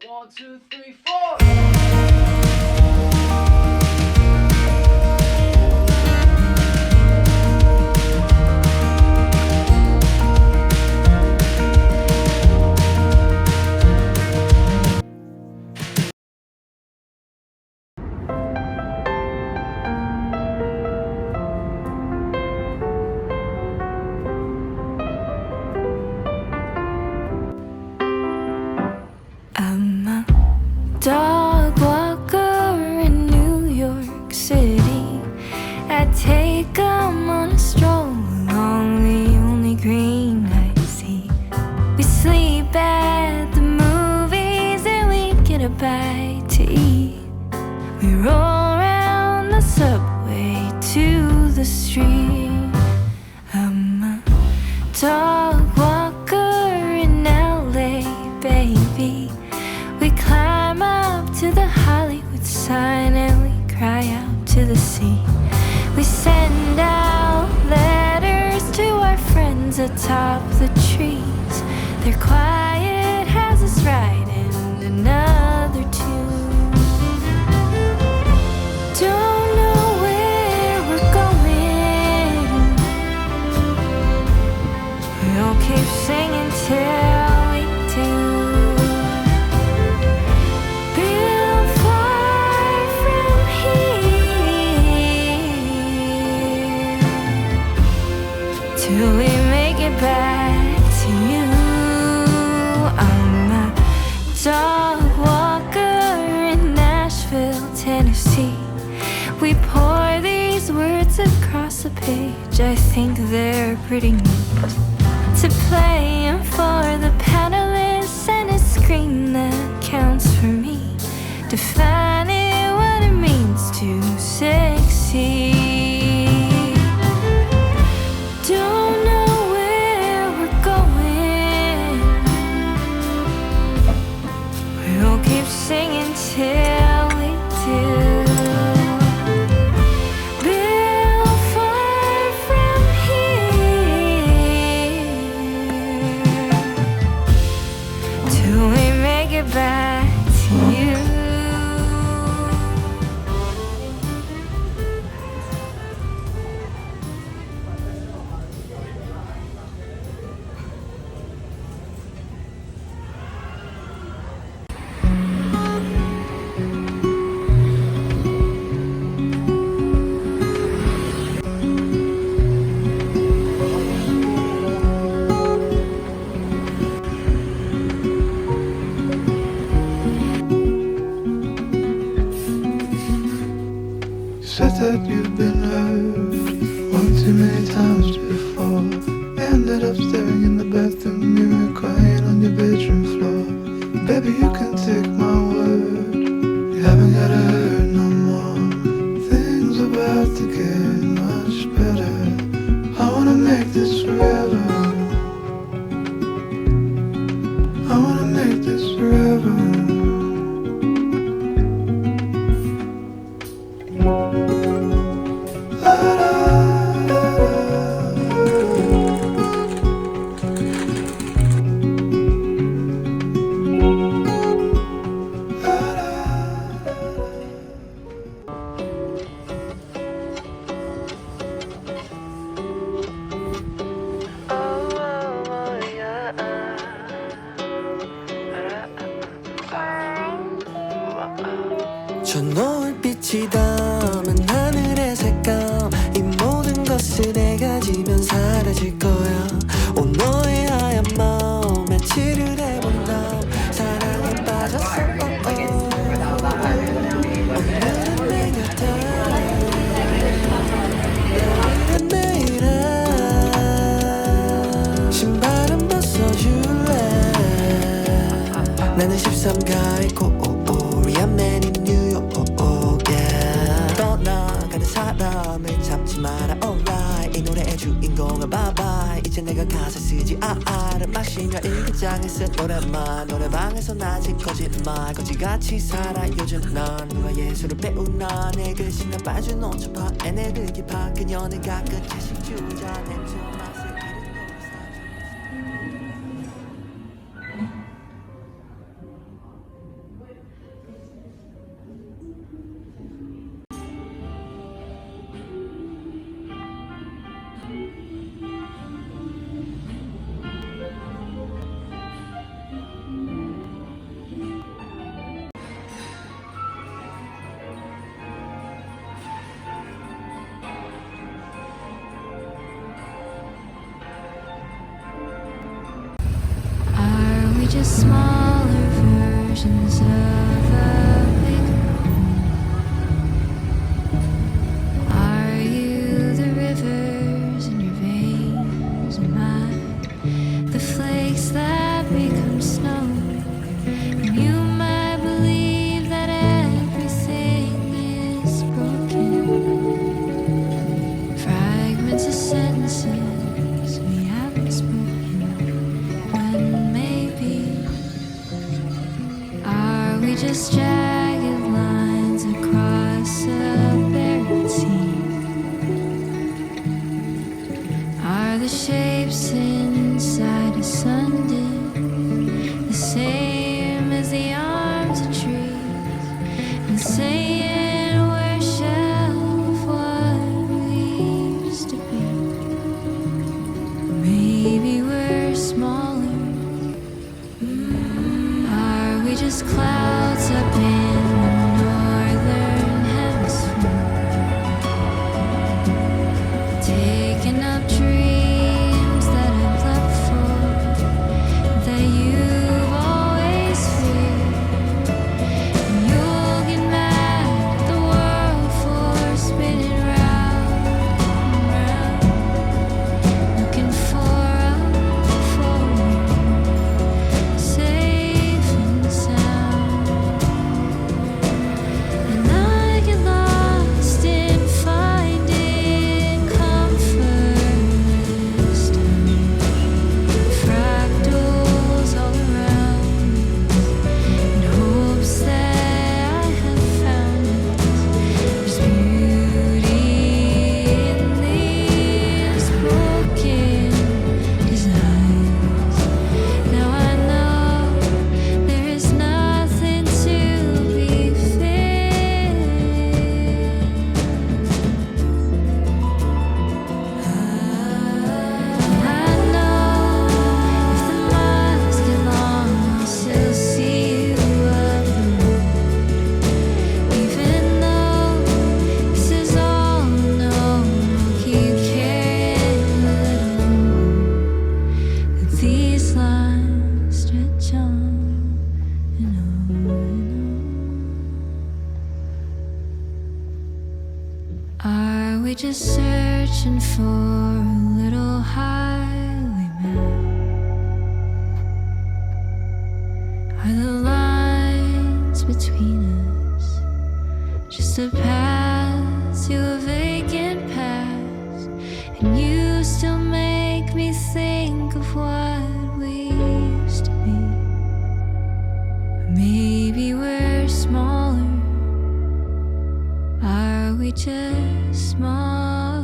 One, two, three, four. Dog walker in New York City. I take 'em on a stroll along the only green I see. We sleep at the movies and we get a bite to eat. We roll around the subway to the street. I'm a dog walker in LA, baby. We climb up to the Hollywood sign and we cry out to the sea. We send out letters to our friends atop the trees. Their quiet has us writing another tune. Don't know where we're going. We'll keep singing till we do. Till we make it back to you. I'm a dog walker in Nashville, Tennessee. We pour these words across a page. I think they're pretty neat to play for the panelists and a screen that counts for me, defining what it means to succeed. Don't know where we're going. We'll keep singing till we do. Built far from here till we make it back to you. Said that you've been hurt one too many times before. Ended up staring in the bathroom mirror, crying on your bedroom floor. Baby, you can take my word, you haven't gotta hurt no more. Things are about to get much better. I wanna make this forever. I wanna make this forever. 저 노을빛이 담은 하늘의 색감, 이 모든 것을 내가 지면 사라질 거야. 오 너의 하얀 마음 며칠을 해본 다음 사랑에 빠졌어. 오늘은 내 곁에 내일은 내일에 신발은 벗어줄래. 나는 13가의 코리안 맨인 뉴욕. 떠나가는 사람을 잡지 마라. alright 이 노래의 주인공은 bye bye. 이제 내가 가사 쓰지 알을 마시며 일기장에 쓴 노래만 노래방에서 낮은 거짓말 거지같이 살아 요즘 난. 누가 예술을 배우나 내 글씨나 빠진 오초파 에네르기 파 그녀는 가끔 채식 주자 냄새 맛을 잃은 노래 스타일. just jagged lines across a barren sea? Are the shapes inside a sundial the same as the arms of trees, and saying we're shell of what we used to be? Maybe we're smaller. Are we just clouds up in the northern hemisphere, taking up dreams that I've leapt for, that you've always feared? And you'll get mad at the world for spinning round and round, looking for a forward, safe and sound. And I get lost in finding comfort this time. Fractals all around in hopes that I have found it. There's beauty in these broken designs. Now I know there is nothing to be feared. I know if the miles get long, I'll still see you up the road. Even though this is all no, I'll keep carrying a little more. But these lines stretch on and on and on. Are we just searching for a little highway map? Are the lines between us just a path to a vacant past? And you still make me think of what we used to be. Maybe we're smaller. Are we just smaller?